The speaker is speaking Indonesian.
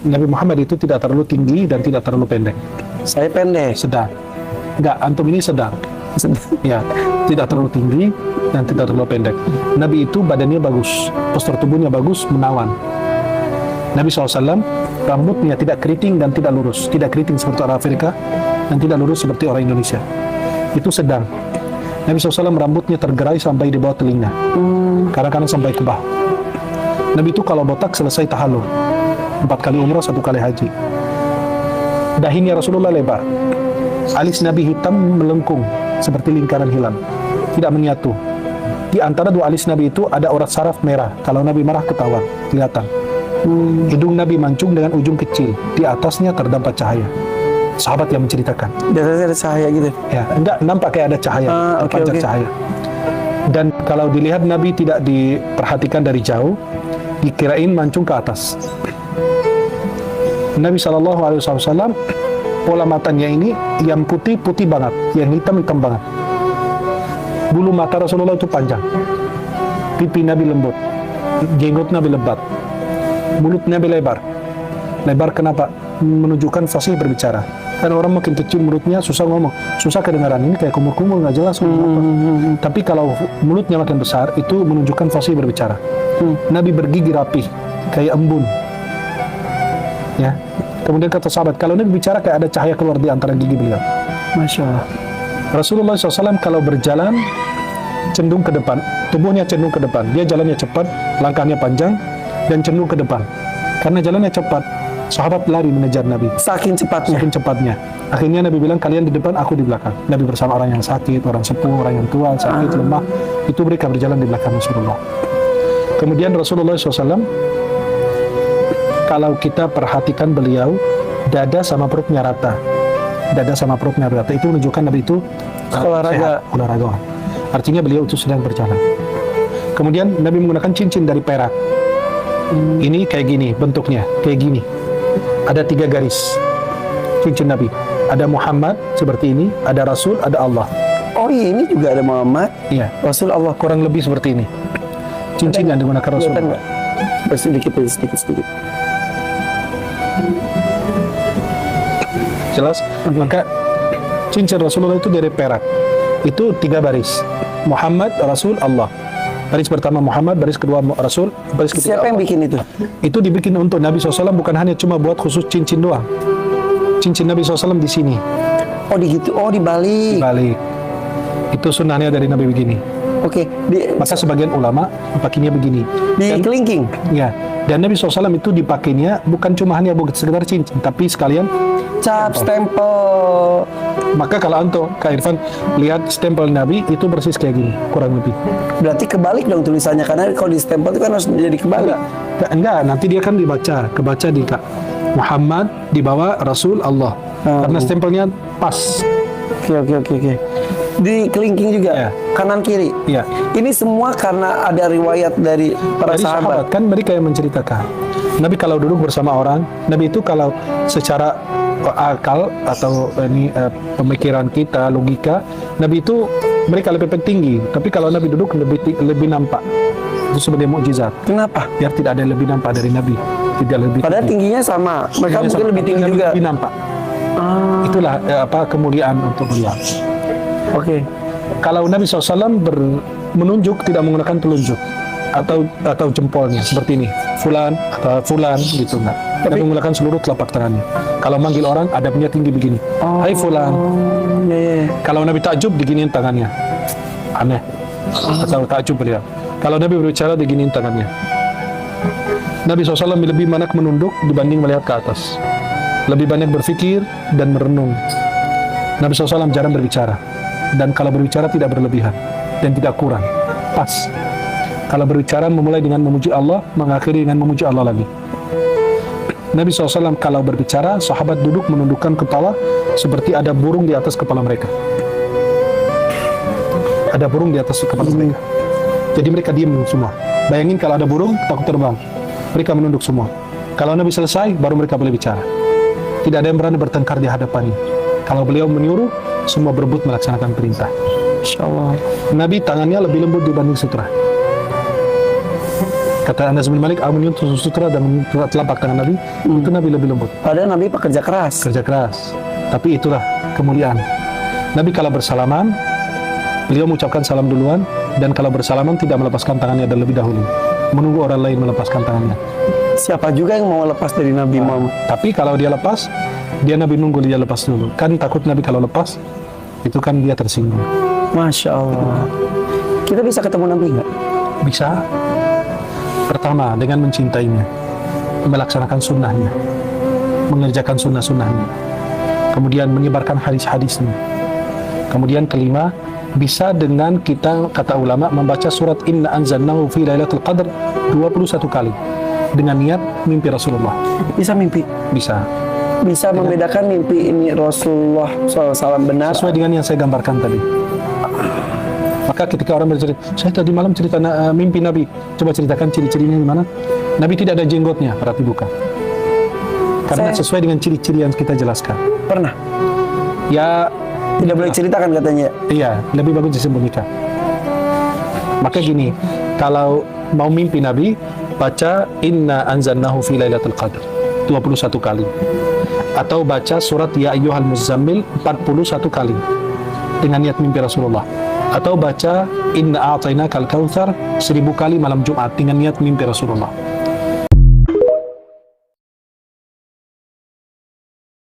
Nabi Muhammad itu tidak terlalu tinggi dan tidak terlalu pendek. Saya pendek. Sedang. Enggak, antum ini sedang. Ya, tidak terlalu tinggi dan tidak terlalu pendek. Nabi itu badannya bagus, postur tubuhnya bagus, menawan. Nabi SAW rambutnya tidak keriting dan tidak lurus, tidak keriting seperti orang Afrika dan tidak lurus seperti orang Indonesia. Itu sedang. Nabi SAW rambutnya tergerai sampai di bawah telinga, kadang-kadang sampai ke bahu. Nabi itu kalau botak selesai tahallul, 4 kali umrah, 1 kali haji. Dahinya Rasulullah lebar, alis Nabi hitam melengkung seperti lingkaran hilal, tidak menyatu. Di antara 2 alis Nabi itu ada urat saraf merah. Kalau Nabi marah ketahuan, kelihatan. Hidung Nabi mancung dengan ujung kecil, di atasnya terdapat cahaya. Sahabat yang menceritakan. Di atasnya ada cahaya gitu. Ya, enggak nampak kayak ada cahaya, pancar cahaya. Dan kalau dilihat Nabi tidak diperhatikan dari jauh, dikirain mancung ke atas. Nabi SAW pola matanya ini yang putih banget, yang hitam banget. Bulu mata Rasulullah itu panjang, pipi Nabi lembut, jenggot Nabi lebat, mulut Nabi lebar. Lebar kenapa? Menunjukkan fasih berbicara. Karena orang makin kecil mulutnya susah ngomong, susah kedengaran, ini kayak kumur-kumur nggak jelas. Tapi kalau mulutnya makin besar, itu menunjukkan fasih berbicara. Nabi bergigi rapih, kayak embun. Ya. Kemudian kata sahabat, kalau Nabi bicara kayak ada cahaya keluar di antara gigi beliau. Masya Allah. Rasulullah SAW kalau berjalan cenderung ke depan, tubuhnya cenderung ke depan. Dia jalannya cepat, langkahnya panjang, dan cenderung ke depan. Karena jalannya cepat, sahabat lari mengejar Nabi. Saking cepatnya. Saking cepatnya. Akhirnya Nabi bilang, kalian di depan, aku di belakang. Nabi bersama orang yang sakit, orang sepuh, orang yang tua, sakit, lemah. Itu mereka berjalan di belakang Rasulullah. Kemudian Rasulullah SAW, kalau kita perhatikan beliau, dada sama perutnya rata. Dada sama perutnya rata. Itu menunjukkan Nabi itu olahraga. Artinya beliau itu sedang berjalan. Kemudian Nabi menggunakan cincin dari perak. Ini kayak gini bentuknya, kayak gini. Ada 3 garis cincin Nabi. Ada Muhammad seperti ini, ada Rasul, ada Allah. Oh iya, ini juga ada Muhammad. Iya. Rasul Allah. Kurang lebih seperti ini. Cincin yang digunakan Rasul. Sedikit. Jelas? Maka cincin Rasulullah itu dari perak. Itu 3 baris. Muhammad, Rasul, Allah. Baris pertama Muhammad, baris kedua Rasul, baris ketiga Siapa yang Allah. bikin itu? Itu dibikin untuk Nabi SAW, bukan hanya cuma buat khusus cincin doang. Cincin Nabi SAW di sini. Oh gitu. Oh dibalik. Balik. Itu sunnahnya dari Nabi begini. Oke. Maka sebagian ulama pakainya begini. Di kelingking. Ya. Dan Nabi SAW itu dipakainya bukan cuma hanya buat sekedar cincin, tapi sekalian Cap, stempel. Maka kalau antum, Kak Irfan, lihat stempel Nabi itu persis kayak gini, kurang lebih. Berarti kebalik dong tulisannya, karena kalau di stempel itu kan harus jadi kebalik. Enggak, nanti dia kan kebaca di Kak Muhammad, di bawah Rasul Allah. Karena stempelnya pas. Oke. Di kelingking juga, Ya. kanan kiri. Ya. Ini semua karena ada riwayat dari para Dari sahabat kan mereka yang menceritakan. Nabi kalau duduk bersama orang, Nabi itu kalau secara akal atau pemikiran kita, logika, Nabi itu mereka lebih tinggi. Tapi kalau Nabi duduk lebih nampak. Itu sebagai mukjizat. Kenapa? Biar tidak ada yang lebih nampak dari Nabi. Tidak lebih. Padahal tingginya sama. Mereka mungkin lebih tinggi juga. Lebih nampak. Itulah kemuliaan untuk beliau. Oke. Kalau Nabi SAW menunjuk tidak menggunakan telunjuk atau jempolnya seperti ini, fulan atau fulan gitu enggak. Nabi menggunakan seluruh telapak tangannya. Kalau manggil orang adabnya tinggi begini. Hai fulan. Iya. Kalau Nabi takjub diginiin tangannya. Aneh. Atau takjub beliau. Kalau Nabi berbicara diginiin tangannya. Nabi SAW lebih banyak menunduk dibanding melihat ke atas. Lebih banyak berpikir dan merenung. Nabi SAW jarang berbicara. Dan kalau berbicara tidak berlebihan dan tidak kurang, pas. Kalau berbicara memulai dengan memuji Allah, mengakhiri dengan memuji Allah lagi. Nabi SAW kalau berbicara, sahabat duduk menundukkan kepala seperti ada burung di atas kepala mereka. Ada burung di atas kepala mereka. Jadi mereka diam semua. Bayangin kalau ada burung takut terbang, mereka menunduk semua. Kalau Nabi selesai, baru mereka boleh bicara. Tidak ada yang berani bertengkar di hadapannya. Kalau beliau menyuruh, semua berebut melaksanakan perintah. Insya Allah. Nabi tangannya lebih lembut dibanding sutra. Kata Anas bin Malik, aku menyentuh sutra dan telapak tangan Nabi, itu Nabi lebih lembut. Padahal Nabi pekerja keras. Kerja keras. Tapi itulah kemuliaan. Nabi kalau bersalaman, beliau mengucapkan salam duluan, dan kalau bersalaman tidak melepaskan tangannya dan lebih dahulu. Menunggu orang lain melepaskan tangannya. Siapa juga yang mau lepas dari Nabi Muhammad? Tapi kalau dia lepas, dia Nabi nunggu dia lepas dulu. Kan takut Nabi kalau lepas, itu kan dia tersinggung. Masya Allah. Kita bisa ketemu Nabi nggak? Bisa. Pertama, dengan mencintainya, melaksanakan sunnahnya, mengerjakan sunnah-sunnahnya, kemudian menyebarkan hadis-hadisnya. Kemudian kelima, bisa dengan kita, kata ulama, membaca surat Inna anzalnahu fi lailatul qadr 21 kali dengan niat mimpi Rasulullah. Bisa mimpi. Bisa. Bisa membedakan mimpi ini Rasulullah SAW benar. Sesuai dengan yang saya gambarkan tadi. Maka ketika orang bercerita, saya tadi malam cerita mimpi Nabi, coba ceritakan ciri-cirinya gimana? Nabi tidak ada jenggotnya, berarti bukan. Karena sesuai dengan ciri-ciri yang kita jelaskan. Pernah? Ya, Tidak boleh ceritakan katanya. iya, lebih bagus disembunyikan. Maka gini, kalau mau mimpi Nabi, baca Inna anzalnahu fi lailatul qadr 21 kali. Atau baca surat Ya Ayyuhal Muzammil 41 kali dengan niat mimpi Rasulullah. Atau baca Inna a'tainakal kautsar 1000 kali malam Jumat dengan niat mimpi Rasulullah.